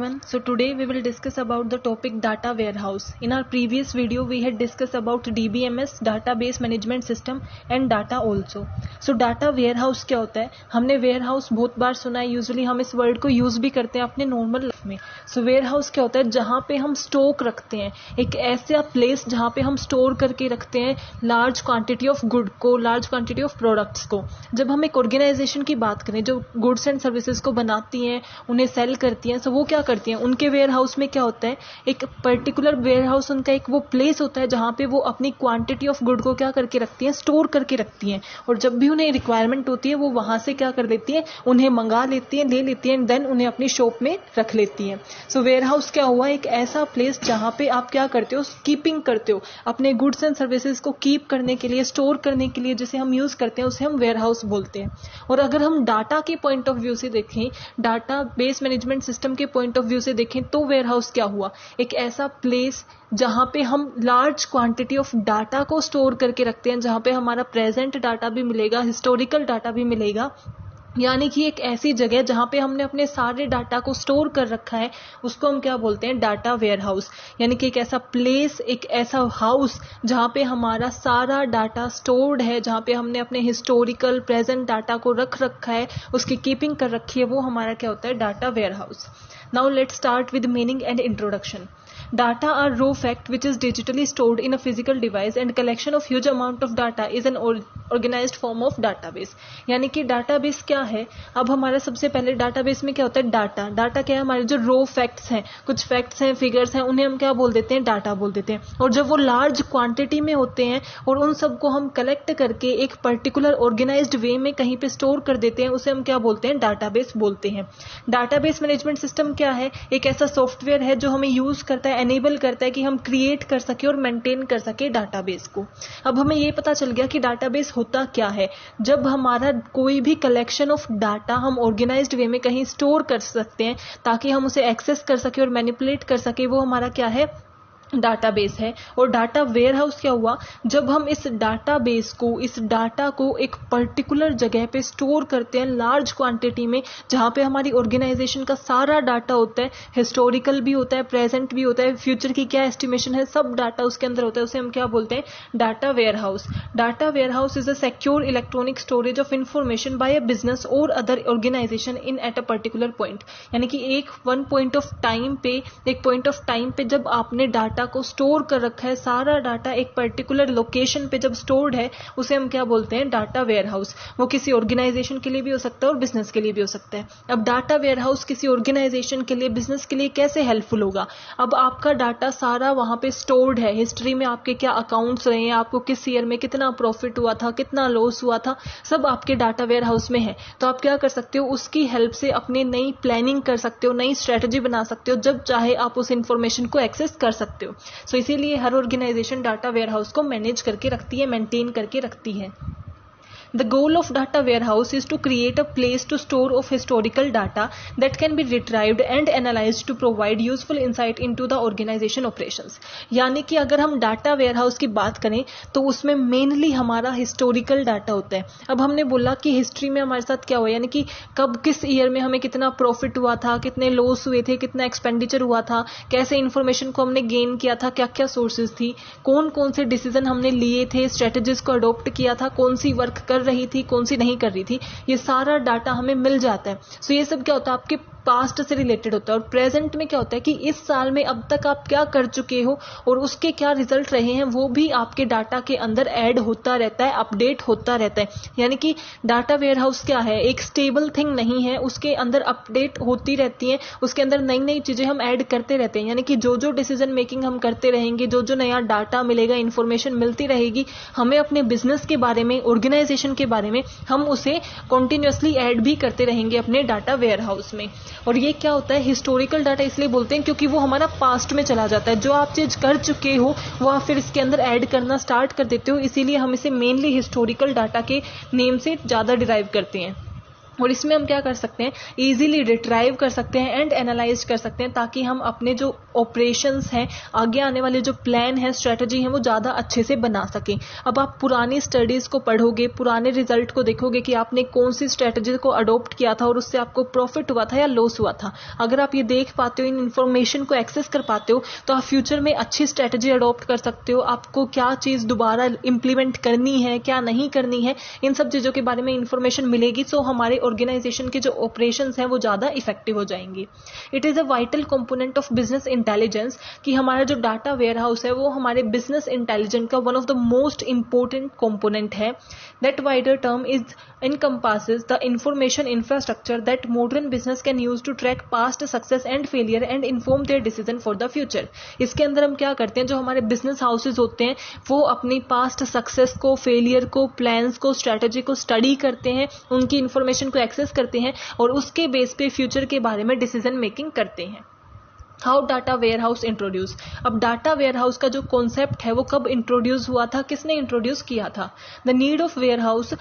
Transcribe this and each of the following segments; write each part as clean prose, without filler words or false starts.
So today we will discuss about the topic data warehouse. In our previous video we had discussed about DBMS, database management system and data also. So data warehouse क्या होता है? हमने warehouse बहुत बार सुना है, usually हम इस word को यूज भी करते हैं अपने नॉर्मल लाइफ में. सो warehouse क्या होता है? जहाँ पे हम स्टॉक रखते हैं, एक ऐसा प्लेस जहाँ पे हम स्टोर करके रखते हैं लार्ज क्वांटिटी ऑफ गुड को, लार्ज क्वांटिटी ऑफ प्रोडक्ट्स को. जब हम एक ऑर्गेनाइजेशन की बात करें जो गुड्स एंड सर्विसेज को बनाती हैं, उन्हें सेल करती हैं, सो वो क्या करती हैं, उनके वेयर हाउस में क्या होता है, एक पर्टिकुलर वेयर हाउस उनका एक वो प्लेस होता है जहाँ पे वो अपनी क्वांटिटी ऑफ गुड को क्या करके रखती हैं, स्टोर करके रखती हैं. और जब भी उन्हें रिक्वायरमेंट होती है वो वहां से क्या कर लेती हैं, उन्हें मंगा लेती हैं, ले लेती हैं एंड देन उन्हें अपनी शॉप में रख लेती हैं. सो वेयर हाउस क्या हुआ, एक ऐसा प्लेस जहाँ पे आप क्या करते हो, कीपिंग करते हो अपने गुड्स एंड सर्विसेज को कीप करने के लिए, स्टोर करने के लिए जिसे हम यूज करते हैं उसे हम वेयर हाउस बोलते हैं. और अगर हम डाटा के पॉइंट ऑफ व्यू से देखें, डाटा बेस मैनेजमेंट सिस्टम के पॉइंट ऑफ व्यू से देखें तो वेयर हाउस क्या हुआ, एक ऐसा प्लेस जहां पे हम लार्ज क्वांटिटी ऑफ डाटा को स्टोर करके रखते हैं, जहां पे हमारा प्रेजेंट डाटा भी मिलेगा, हिस्टोरिकल डाटा भी मिलेगा. यानी कि एक ऐसी जगह जहां पे हमने अपने सारे डाटा को स्टोर कर रखा है, उसको हम क्या बोलते हैं, डाटा वेयर हाउस. यानी कि एक ऐसा प्लेस, एक ऐसा हाउस जहां पे हमारा सारा डाटा स्टोर्ड है, जहां पे हमने अपने हिस्टोरिकल प्रेजेंट डाटा को रख रखा है, उसकी कीपिंग कर रखी है, वो हमारा क्या होता है, data warehouse. Now let's start with meaning and introduction. Data are raw fact which is digitally stored in a physical device and collection of huge amount of data is an organized form of database. यानी कि database क्या है, अब हमारा सबसे पहले database में क्या होता है, डाटा क्या है, हमारे जो raw facts हैं, कुछ facts हैं, figures हैं, उन्हें हम क्या बोल देते हैं, डाटा बोल देते हैं. और जब वो large quantity में होते हैं और उन सबको हम कलेक्ट करके एक पर्टिकुलर ऑर्गेनाइज्ड वे में कहीं पे स्टोर कर देते हैं, उसे हम क्या बोलते हैं, डाटाबेस बोलते हैं. डाटाबेस मैनेजमेंट सिस्टम क्या है, एक ऐसा सॉफ्टवेयर है जो हमें यूज करता है, एनेबल करता है कि हम क्रिएट कर सके और मेंटेन कर सके डाटाबेस को. अब हमें ये पता चल गया कि डाटाबेस होता क्या है. जब हमारा कोई भी कलेक्शन ऑफ डाटा हम ऑर्गेनाइज्ड वे में कहीं स्टोर कर सकते हैं ताकि हम उसे एक्सेस कर सके और मैनिपुलेट कर सके, वो हमारा क्या है, डाटाबेस है. और डाटा वेयरहाउस क्या हुआ, जब हम इस डाटाबेस को, इस डाटा को एक पर्टिकुलर जगह पे स्टोर करते हैं लार्ज क्वांटिटी में, जहां पे हमारी ऑर्गेनाइजेशन का सारा डाटा होता है, हिस्टोरिकल भी होता है, प्रेजेंट भी होता है, फ्यूचर की क्या एस्टिमेशन है, सब डाटा उसके अंदर होता है, उसे हम क्या बोलते हैं, data warehouse. Data warehouse is a secure electronic storage of information by a business और other organisation in at a particular point. यानी कि एक पॉइंट ऑफ टाइम पे जब आपने डाटा को स्टोर कर रखा है, सारा डाटा एक पर्टिकुलर लोकेशन पे जब स्टोर्ड है, उसे हम क्या बोलते हैं, डाटा वेयरहाउस. वो किसी ऑर्गेनाइजेशन के लिए भी हो सकता है और बिजनेस के लिए भी हो सकता है. अब डाटा वेयरहाउस किसी ऑर्गेनाइजेशन के लिए, बिजनेस के लिए कैसे हेल्पफुल होगा, अब आपका डाटा सारा वहां पे स्टोर्ड है, हिस्ट्री में आपके क्या अकाउंट्स रहे हैं, आपको किस ईयर में कितना प्रॉफिट हुआ था, कितना लॉस हुआ था, सब आपके डाटा वेयरहाउस में है. तो आप क्या कर सकते हो, उसकी हेल्प से अपनी नई प्लानिंग कर सकते हो, नई स्ट्रेटजी बना सकते हो, जब चाहे आप उस इंफॉर्मेशन को एक्सेस कर सकते हो. सो इसीलिए हर ऑर्गेनाइजेशन डाटा वेयरहाउस को मैनेज करके रखती है, मेंटेन करके रखती है. The goal of data warehouse is to create a place to store of historical data that can be retrieved and analyzed to provide useful insight into the organization operations. यानी कि अगर हम डाटा वेयरहाउस की बात करें तो उसमें mainly हमारा हिस्टोरिकल डाटा होता है. अब हमने बोला कि हिस्ट्री में हमारे साथ क्या हुआ, यानी कि कब, किस ईयर में हमें कितना प्रॉफिट हुआ था, कितने लॉस हुए थे, कितना एक्सपेंडिचर हुआ था, कैसे इन्फॉर्मेशन को हमने गेन किया था, क्या क्या सोर्सेज थी, कौन कौन से डिसीजन हमने लिए थे, स्ट्रेटेजीज को अडॉप्ट किया था, कौन सी वर्क कर रही थी, कौन सी नहीं कर रही थी, ये सारा डाटा हमें मिल जाता है. सो ये सब क्या होता है, आपके पास्ट से रिलेटेड होता है. और प्रेजेंट में क्या होता है कि इस साल में अब तक आप क्या कर चुके हो और उसके क्या रिजल्ट रहे हैं, वो भी आपके डाटा के अंदर ऐड होता रहता है, अपडेट होता रहता है. यानी कि डाटा वेयरहाउस क्या है, एक स्टेबल थिंग नहीं है, उसके अंदर अपडेट होती रहती है, उसके अंदर नई नई चीजें हम ऐड करते रहते हैं. यानी कि जो जो डिसीजन मेकिंग हम करते रहेंगे, जो जो नया डाटा मिलेगा, इंफॉर्मेशन मिलती रहेगी हमें अपने बिजनेस के बारे में, ऑर्गेनाइजेशन के बारे में, हम उसे कॉन्टिन्यूसली ऐड भी करते रहेंगे अपने डाटा वेयरहाउस में. और ये क्या होता है, हिस्टोरिकल डाटा इसलिए बोलते हैं क्योंकि वो हमारा पास्ट में चला जाता है. जो आप चीज कर चुके हो वो आप फिर इसके अंदर ऐड करना स्टार्ट कर देते हो, इसीलिए हम इसे मेनली हिस्टोरिकल डाटा के नेम से ज्यादा डिराइव करते हैं. और इसमें हम क्या कर सकते हैं, इजीली रिट्राइव कर सकते हैं एंड एनालाइज कर सकते हैं, ताकि हम अपने जो ऑपरेशंस हैं, आगे आने वाले जो प्लान है, स्ट्रेटजी है, वो ज़्यादा अच्छे से बना सकें। अब आप पुरानी स्टडीज़ को पढ़ोगे, पुराने रिजल्ट को देखोगे कि आपने कौन सी स्ट्रेटजी को अडोप्ट किया था और उससे आपको प्रॉफिट हुआ था या लॉस हुआ था। अगर आप ये देख पाते हो, इन इन्फॉर्मेशन को एक्सेस कर पाते हो, तो आप फ्यूचर में अच्छी स्ट्रेटजी अडोप्ट कर सकते हो। आपको क्या चीज़ दोबारा इंप्लीमेंट करनी है, क्या नहीं करनी है, इन सब चीज़ों के बारे में इंफॉर्मेशन मिलेगी। सो हमारे ऑर्गेनाइजेशन के जो ऑपरेशंस हैं वो ज़्यादा इफेक्टिव हो जाएंगी। It is a vital component of business intelligence, कि हमारा जो डाटा वेयर हाउस है वो हमारे बिजनेस इंटेलिजेंस का one of the most important component है। That wider term is encompasses the information infrastructure that modern business can use to track past success and failure and inform their decision for the future। इसके अंदर हम क्या करते हैं, जो हमारे business houses होते हैं वो अपनी पास्ट सक्सेस को, फेलियर को, प्लान्स को, स्ट्रेटजी को स्टडी करते हैं, उनकी इंफॉर्मेशन को एक्सेस करते हैं और उसके बेस पे फ्यूचर के बारे में डिसीजन मेकिंग करते हैं। How data warehouse introduce. अब डाटा वेयर हाउस का जो कॉन्सेप्ट है वो कब इंट्रोड्यूस हुआ था, किसने इंट्रोड्यूस किया था। The need of warehouse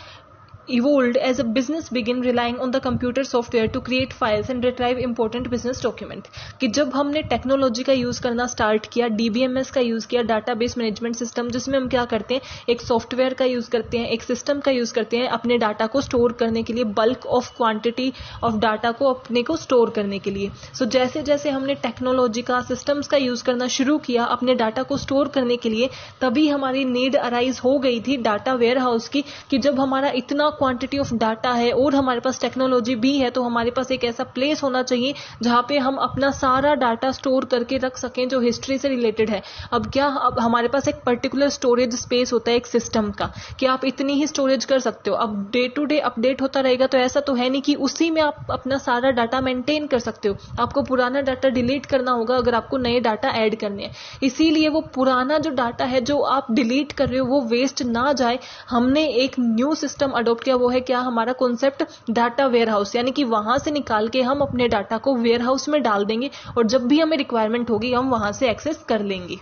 evolved as a business began relying on the computer software to create files and retrieve important business document। कि जब हमने टेक्नोलॉजी का यूज करना स्टार्ट किया, DBMS का यूज किया, डाटाबेस मैनेजमेंट सिस्टम, जिसमें हम क्या करते हैं, एक सॉफ्टवेयर का यूज करते हैं, एक सिस्टम का यूज करते हैं अपने डाटा को स्टोर करने के लिए, bulk of quantity of data को अपने को स्टोर करने के लिए। सो जैसे जैसे हमने टेक्नोलॉजी का, सिस्टम्स का यूज करना शुरू किया अपने डाटा को स्टोर करने के लिए, तभी हमारी नीड अराइज हो गई थी डाटा वेयर हाउस की, कि जब हमारा इतना क्वांटिटी ऑफ डाटा है और हमारे पास टेक्नोलॉजी भी है, तो हमारे पास एक ऐसा प्लेस होना चाहिए जहां पे हम अपना सारा डाटा स्टोर करके रख सकें जो हिस्ट्री से रिलेटेड है। अब हमारे पास एक पर्टिकुलर स्टोरेज स्पेस होता है एक सिस्टम का, कि आप इतनी ही स्टोरेज कर सकते हो। अब डे टू डे अपडेट होता रहेगा, तो ऐसा तो है नहीं कि उसी में आप अपना सारा डाटा मेंटेन कर सकते हो। आपको पुराना डाटा डिलीट करना होगा अगर आपको नए डाटा ऐड करने हैं। इसीलिए वो पुराना जो डाटा है जो आप डिलीट कर रहे हो वो वेस्ट ना जाए, हमने एक न्यू सिस्टम अडॉप्ट किया। वो है क्या, हमारा कॉन्सेप्ट डाटा वेयर हाउस, यानी कि वहां से निकाल के हम अपने डाटा को वेयर हाउस में डाल देंगे और जब भी हमें रिक्वायरमेंट होगी हम वहां से एक्सेस कर लेंगे।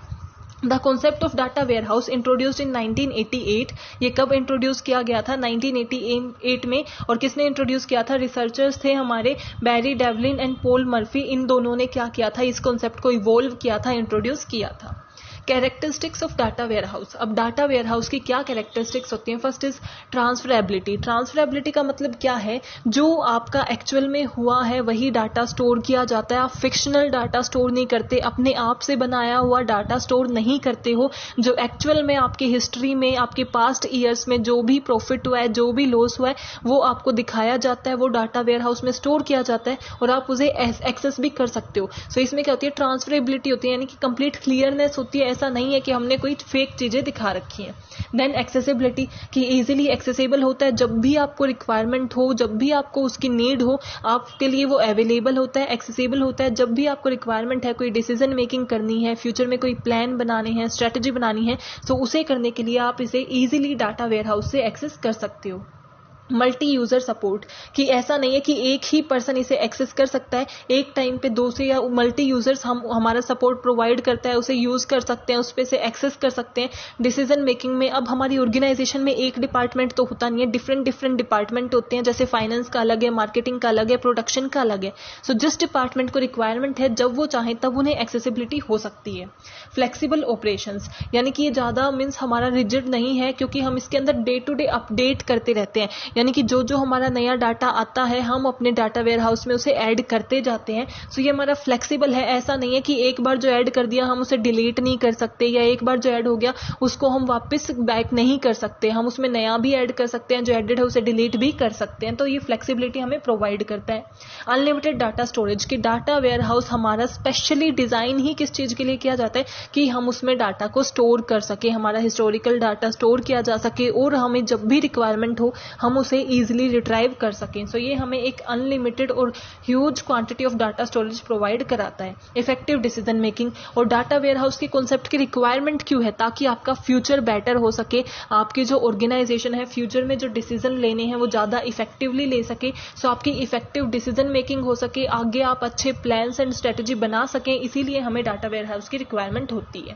The concept of data warehouse introduced in 1988। ये कब इंट्रोड्यूस किया गया था, 1988 में। और किसने इंट्रोड्यूस किया था, रिसर्चर्स थे हमारे बैरी डेवलिन एंड पॉल मर्फी। इन दोनों ने क्या किया था, इस कॉन्सेप्ट को इवॉल्व किया था, इंट्रोड्यूस किया था। Characteristics of data warehouse. अब डाटा वेयर हाउस की क्या कैरेक्टरिस्टिक्स होती हैं। First is transferability. ट्रांसफरेबिलिटी का मतलब क्या है, जो आपका एक्चुअल में हुआ है वही डाटा स्टोर किया जाता है। आप फिक्शनल डाटा स्टोर नहीं करते, अपने आप से बनाया हुआ डाटा स्टोर नहीं करते हो। जो एक्चुअल में आपकी हिस्ट्री में, आपके पास्ट ईयर्स में जो भी प्रॉफिट हुआ है, जो भी लॉस हुआ है, वो आपको दिखाया जाता है, वो डाटा वेयर हाउस में स्टोर किया जाता है और आप उसे एक्सेस भी कर सकते हो। सो इसमें क्या होती है, ट्रांसफरेबिलिटी होती है, यानी कि कंप्लीट क्लियरनेस होती है। ऐसा नहीं है कि हमने कोई फेक चीजें दिखा रखी हैं। देन एक्सेसिबिलिटी, कि इजीली एक्सेसिबल होता है, जब भी आपको रिक्वायरमेंट हो, जब भी आपको उसकी नीड हो, आपके लिए वो अवेलेबल होता है, एक्सेसिबल होता है। जब भी आपको रिक्वायरमेंट है, कोई डिसीजन मेकिंग करनी है, फ्यूचर में कोई प्लान बनाने हैं, स्ट्रेटजी बनानी है, तो उसे करने के लिए आप इसे इजीली डाटा वेयर हाउस से एक्सेस कर सकते हो। मल्टी यूजर सपोर्ट, कि ऐसा नहीं है कि एक ही पर्सन इसे एक्सेस कर सकता है, एक टाइम पे दो से या मल्टी यूजर्स हमारा सपोर्ट प्रोवाइड करता है, उसे यूज कर सकते हैं, उस पे से एक्सेस कर सकते हैं। डिसीजन मेकिंग में अब हमारी ऑर्गेनाइजेशन में एक डिपार्टमेंट तो होता नहीं है, डिफरेंट डिपार्टमेंट होते हैं। जैसे फाइनेंस का अलग है, मार्केटिंग का अलग है, प्रोडक्शन का अलग है। सो जिस डिपार्टमेंट को रिक्वायरमेंट है, जब वो चाहे तब उन्हें एक्सेसिबिलिटी हो सकती है। फ्लेक्सिबल ऑपरेशंस, यानी कि ये ज्यादा मीन्स हमारा रिजिड नहीं है, क्योंकि हम इसके अंदर डे टू डे अपडेट करते रहते हैं। यानी कि जो हमारा नया डाटा आता है हम अपने डाटा वेयर हाउस में उसे ऐड करते जाते हैं। सो ये हमारा फ्लेक्सिबल है। ऐसा नहीं है कि एक बार जो ऐड कर दिया हम उसे डिलीट नहीं कर सकते, या एक बार जो ऐड हो गया उसको हम वापस बैक नहीं कर सकते। हम उसमें नया भी ऐड कर सकते हैं, जो एडेड है उसे डिलीट भी कर सकते हैं। तो ये फ्लेक्सिबिलिटी हमें प्रोवाइड करता है। अनलिमिटेड डाटा स्टोरेज, की डाटा वेयर हाउस हमारा स्पेशली डिजाइन ही किस चीज के लिए किया जाता है, कि हम उसमें डाटा को स्टोर कर सके, हमारा हिस्टोरिकल डाटा स्टोर किया जा सके और हमें जब भी रिक्वायरमेंट हो हम उसे इजीली रिट्राइव कर सकें। सो ये हमें एक अनलिमिटेड और huge quantity of data storage provide कराता है। इफेक्टिव डिसीजन मेकिंग, और डाटा वेयर हाउस के कॉन्सेप्ट की रिक्वायरमेंट क्यों है, ताकि आपका फ्यूचर बेटर हो सके, आपकी जो ऑर्गेनाइजेशन है फ्यूचर में जो डिसीजन लेने हैं वो ज्यादा इफेक्टिवली ले सके। सो आपकी इफेक्टिव डिसीजन मेकिंग हो सके, आगे आप अच्छे प्लान्स एंड स्ट्रेटजी बना सकें, इसीलिए हमें डाटा वेयर हाउस की रिक्वायरमेंट होती है।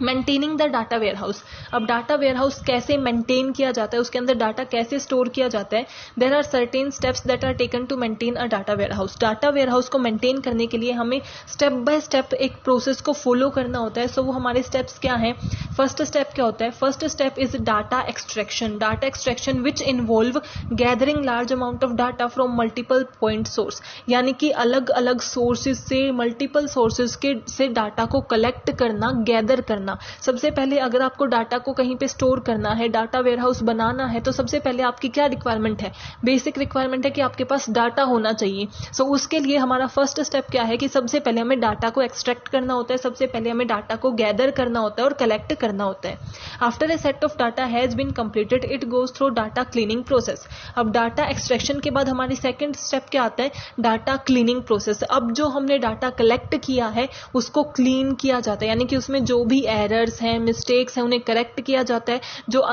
Maintaining the data warehouse. अब डाटा वेयर हाउस कैसे मेंटेन किया जाता है, उसके अंदर डाटा कैसे स्टोर किया जाता है। There are certain steps that are taken to maintain a data warehouse. Data warehouse को मेंटेन करने के लिए हमें स्टेप बाय स्टेप एक प्रोसेस को फॉलो करना होता है। सो वो हमारे स्टेप्स क्या हैं? फर्स्ट स्टेप क्या होता है? First step is data extraction. Data extraction which involve gathering large amount of data from multiple point source, यानी कि अलग अलग सोर्सेज से, मल्टीपल सोर्सेज के से डाटा को कलेक्ट करना, गैदर करना। सबसे पहले अगर आपको डाटा को कहीं पे स्टोर करना है, डाटा वेयरहाउस बनाना है, तो सबसे पहले आपकी क्या रिक्वायरमेंट है? बेसिक रिक्वायरमेंट है कि आपके पास डाटा होना चाहिए। सो उसके लिए हमारा फर्स्ट स्टेप क्या है कि सबसे पहले हमें डाटा को एक्सट्रैक्ट करना होता है, सबसे पहले हमें डाटा को गैदर करना होता है और कलेक्ट करना होता है। After a set of data has been completed, it goes through data cleaning process. अब डाटा एक्सट्रैक्शन के बाद हमारी सेकंड स्टेप क्या आता है? Data cleaning process. अब जो हमने डाटा कलेक्ट किया है उसको क्लीन किया जाता है, यानी कि उसमें जो भी एरर्स हैं, मिस्टेक्स हैं, उन्हें करेक्ट किया जाता है। जो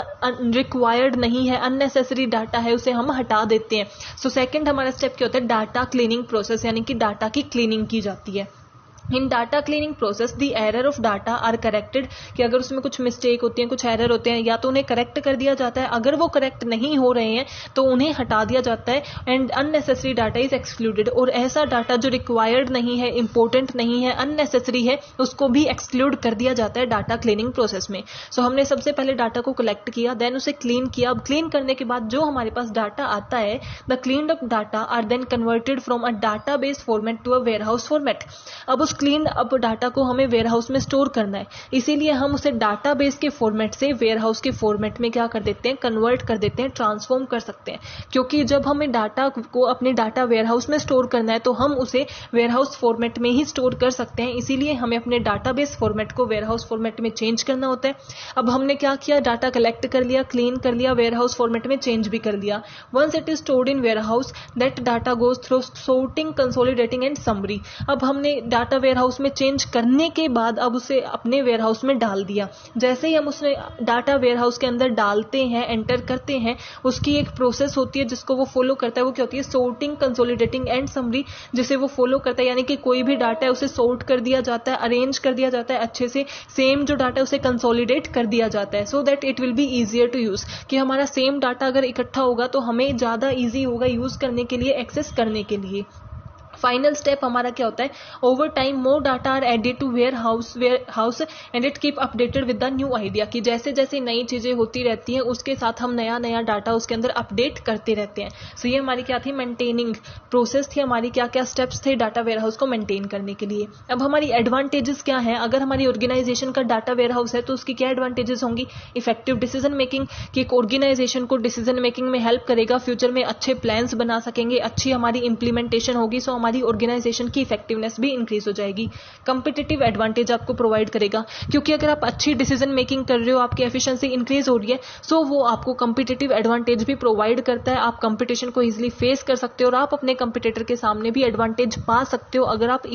रिक्वायर्ड नहीं है, अननेसेसरी डाटा है, उसे हम हटा देते हैं। सो सेकंड हमारा स्टेप क्या होता है? डाटा क्लीनिंग प्रोसेस, यानी कि डाटा की क्लीनिंग की जाती है। In data cleaning process the error of data are corrected, कि अगर उसमें कुछ मिस्टेक होती है, कुछ एरर होते हैं, या तो उन्हें करेक्ट कर दिया जाता है, अगर वो करेक्ट नहीं हो रहे हैं तो उन्हें हटा दिया जाता है। And unnecessary data is excluded, और ऐसा डाटा जो रिक्वायर्ड नहीं है, इंपॉर्टेंट नहीं है, अननेसेसरी है, उसको भी एक्सक्लूड कर दिया जाता है डाटा क्लीनिंग प्रोसेस में। सो हमने सबसे पहले डाटा को कलेक्ट किया, देन उसे क्लीन किया। अब क्लीन करने के बाद जो हमारे पास डाटा आता है, the cleaned up data are then converted from a database format to a warehouse format. अब उस क्लीन अप डाटा को हमें वेयरहाउस में स्टोर करना है, इसीलिए हम उसे डाटाबेस के फॉर्मेट से वेयरहाउस के फॉर्मेट में क्या कर देते हैं? कन्वर्ट कर देते हैं, ट्रांसफॉर्म कर सकते हैं। क्योंकि जब हमें डाटा को अपने डाटा वेयरहाउस में स्टोर करना है तो हम उसे वेयरहाउस फॉर्मेट में ही स्टोर कर सकते हैं, इसीलिए हमें अपने डाटाबेस फॉर्मेट को वेयरहाउस फॉर्मेट में चेंज करना होता है। अब हमने क्या किया? डाटा कलेक्ट कर लिया, क्लीन कर लिया, वेयरहाउस फॉर्मेट में चेंज भी कर लिया। Once it is stored in warehouse, that data goes through sorting, consolidating and summary. अब हमने डाटा वेयरहाउस में चेंज करने के बाद अब उसे अपने वेयरहाउस में डाल दिया। जैसे ही हम उसे डाटा वेयरहाउस के अंदर डालते हैं, एंटर करते हैं, उसकी एक प्रोसेस होती है जिसको वो फॉलो करता है। वो क्या होती है? सॉर्टिंग, कंसोलिडेटिंग एंड समरी, जिसे वो फॉलो करता है। यानी कि कोई भी डाटा है उसे सॉर्ट कर दिया जाता है, अरेंज कर दिया जाता है अच्छे से, सेम जो डाटा है उसे कंसोलिडेट कर दिया जाता है, so that it will be easier to use. कि हमारा सेम डाटा अगर इकट्ठा होगा तो हमें ज्यादा ईजी होगा यूज करने के लिए, एक्सेस करने के लिए। फाइनल स्टेप हमारा क्या होता है? Over time more data are added to warehouse and it keep updated with the new idea, कि जैसे जैसे नई चीजें होती रहती हैं उसके साथ हम नया नया डाटा उसके अंदर अपडेट करते रहते हैं। सो ये हमारी क्या थी? मेंटेनिंग प्रोसेस थी हमारी। क्या क्या स्टेप्स थे डाटा वेयर हाउस को मेंटेन करने के लिए। अब हमारी एडवांटेजेस क्या है? अगर हमारी ऑर्गेनाइजेशन का डाटा वेयर हाउस है तो उसकी क्या एडवांटेजेस होंगी? इफेक्टिव डिसीजन मेकिंग, कि एक ऑर्गेनाइजेशन को डिसीजन मेकिंग में हेल्प करेगा, फ्यूचर में अच्छे प्लान्स बना सकेंगे, अच्छी हमारी इंप्लीमेंटेशन होगी, सो हमारी ऑर्गेनाइजेशन की इफेक्टिवनेस भी इंक्रीज हो जाएगी। कंपिटिटिव एडवांटेज आपको प्रोवाइड करेगा, क्योंकि अगर आप अच्छी डिसीजन मेकिंग कर रहे हो, आपकी एफिशिएंसी इंक्रीज हो रही है, सो वो आपको कंपिटिटिव एडवांटेज भी प्रोवाइड करता है। आप कंपटीशन को इजीली फेस कर सकते हो और आप अपने कंपिटिटर के सामने भी एडवांटेज पा सकते हो अगर आप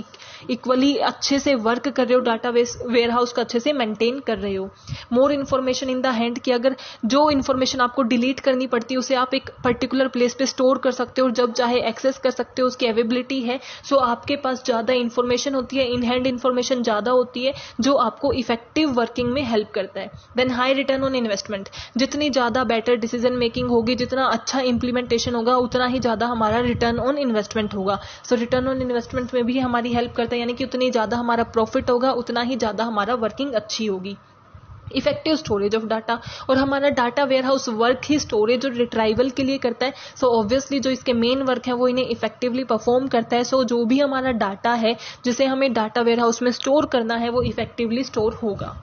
इक्वली अच्छे से वर्क कर रहे हो, डाटा वेयर हाउस को अच्छे से मेंटेन कर रहे हो। More information in the hand, कि अगर जो इन्फॉर्मेशन आपको डिलीट करनी पड़ती है उसे आप एक पर्टिकुलर प्लेस पे स्टोर कर सकते हो और जब चाहे एक्सेस कर सकते हो, उसकी अवेलेबिलिटी है। सो आपके पास ज्यादा इंफॉर्मेशन होती है, इन हैंड इंफॉर्मेशन ज्यादा होती है, जो आपको इफेक्टिव वर्किंग में हेल्प करता है। Then high return on investment, जितनी ज्यादा बेटर डिसीजन मेकिंग होगी, जितना अच्छा इंप्लीमेंटेशन होगा, उतना ही ज्यादा हमारा रिटर्न ऑन इन्वेस्टमेंट होगा। सो रिटर्न ऑन इन्वेस्टमेंट में भी हमारी हेल्प करता है, यानी कि उतनी ज्यादा हमारा प्रॉफिट होगा, उतना ही ज्यादा हमारा वर्किंग अच्छी होगी। इफेक्टिव स्टोरेज ऑफ डाटा, और हमारा डाटा वेयरहाउस वर्क ही स्टोरेज और रिट्राइवल के लिए करता है। सो ऑब्वियसली जो इसके मेन वर्क है वो इन्हें इफेक्टिवली परफॉर्म करता है। सो जो भी हमारा डाटा है जिसे हमें डाटा वेयरहाउस में स्टोर करना है वो इफेक्टिवली स्टोर होगा।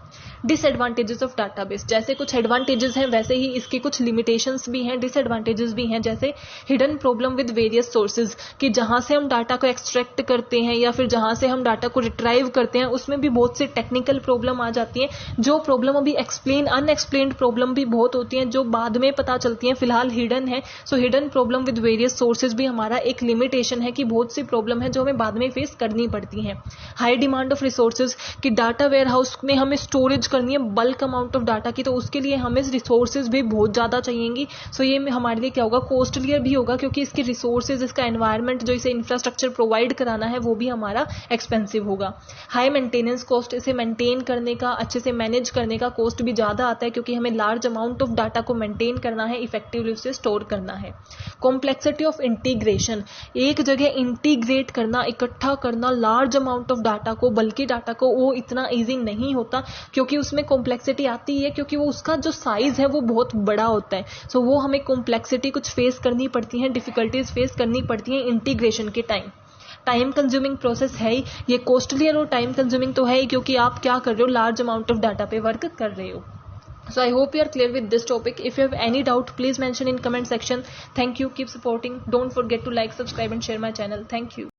डिसएडवांटेजेस ऑफ डाटाबेस, जैसे कुछ एडवांटेजेस हैं वैसे ही इसके कुछ लिमिटेशंस भी हैं, डिसएडवांटेजेस भी हैं। जैसे hidden problem with various sources, कि जहां से हम डाटा को एक्सट्रैक्ट करते हैं या फिर जहां से हम डाटा को रिट्राइव करते हैं उसमें भी बहुत से टेक्निकल प्रॉब्लम आ जाती हैं, जो प्रॉब्लम अभी अनएक्सप्लेन्ड प्रॉब्लम भी बहुत होती हैं जो बाद में पता चलती हैं, फिलहाल हिडन है। So hidden problem with various sources भी हमारा एक लिमिटेशन है कि बहुत सी प्रॉब्लम है जो हमें बाद में फेस करनी पड़ती हैं। हाई डिमांड ऑफ रिसोर्सेज, कि डाटा वेयर हाउस में हमें स्टोरेज करनी है बल्क अमाउंट ऑफ डाटा की, तो उसके लिए हमें रिसोर्सेज भी बहुत ज़्यादा चाहिएंगी. सो ये हमारे लिए क्या होगा, कॉस्टलियर भी होगा, क्योंकि इसकी रिसोर्सेज, इसका एनवायरनमेंट, जो इसे इंफ्रास्ट्रक्चर प्रोवाइड कराना है वो भी हमारा एक्सपेंसिव होगा. हाई मेंटेनेंस कॉस्ट, इसे मेंटेन करने का, अच्छे से मैनेज करने का कॉस्ट भी ज़्यादा आता है, क्योंकि हमें लार्ज अमाउंट ऑफ डाटा को मेंटेन करना है, इफेक्टिवली उसे स्टोर करना है. कॉम्प्लेक्सिटी ऑफ इंटीग्रेशन, एक जगह इंटीग्रेट करना, इकट्ठा करना लार्ज अमाउंट ऑफ डाटा को, बल्कि डाटा को, वो इतना ईजी नहीं होता, क्योंकि उसमें कॉम्प्लेक्सिटी आती है, क्योंकि वो उसका जो साइज है वो बहुत बड़ा होता है. सो वो हमें कॉम्प्लेक्सिटी कुछ फेस करनी पड़ती है, डिफिकल्टीज फेस करनी पड़ती हैं इंटीग्रेशन के टाइम कंज्यूमिंग प्रोसेस है ही, ये कॉस्टलियर और टाइम कंज्यूमिंग तो है ही, क्योंकि आप क्या कर रहे हो, लार्ज अमाउंट ऑफ डाटा पे वर्क कर रहे हो. So I hope you are clear with this topic. If you have any doubt, please mention in comment section. Thank you. Keep supporting. Don't forget to like, subscribe and share my channel. Thank you.